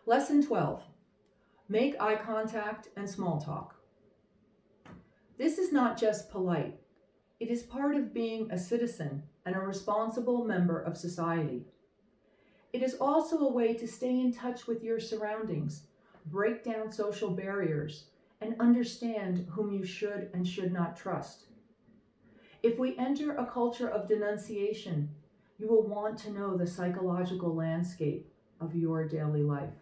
Lesson 12. Make eye contact and small talk. This is not just polite. It is part of being a citizen and a responsible member of society. It is also a way to stay in touch with your surroundings, break down social barriers, and understand whom you should and should not trust. If we enter a culture of denunciation, you will want to know the psychological landscape of your daily life.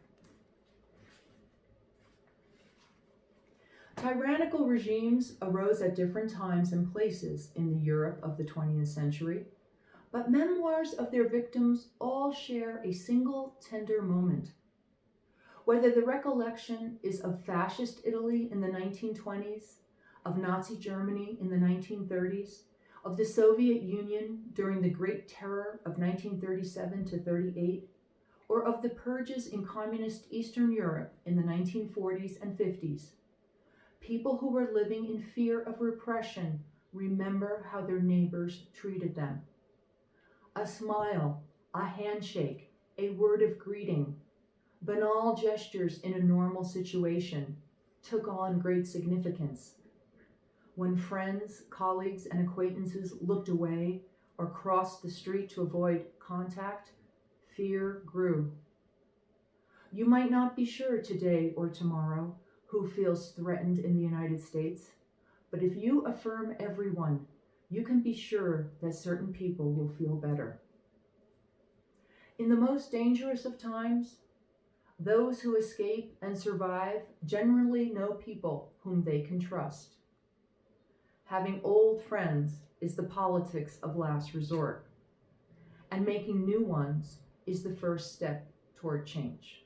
Tyrannical regimes arose at different times and places in the Europe of the 20th century, but memoirs of their victims all share a single tender moment. Whether the recollection is of fascist Italy in the 1920s, of Nazi Germany in the 1930s, of the Soviet Union during the Great Terror of 1937 to 38, or of the purges in communist Eastern Europe in the 1940s and 50s, people who were living in fear of repression remember how their neighbors treated them. A smile, a handshake, a word of greeting, banal gestures in a normal situation took on great significance. When friends, colleagues, and acquaintances looked away or crossed the street to avoid contact, fear grew. You might not be sure today or tomorrow who feels threatened in the United States, but if you affirm everyone, you can be sure that certain people will feel better. In the most dangerous of times, those who escape and survive generally know people whom they can trust. Having old friends is the politics of last resort, and making new ones is the first step toward change.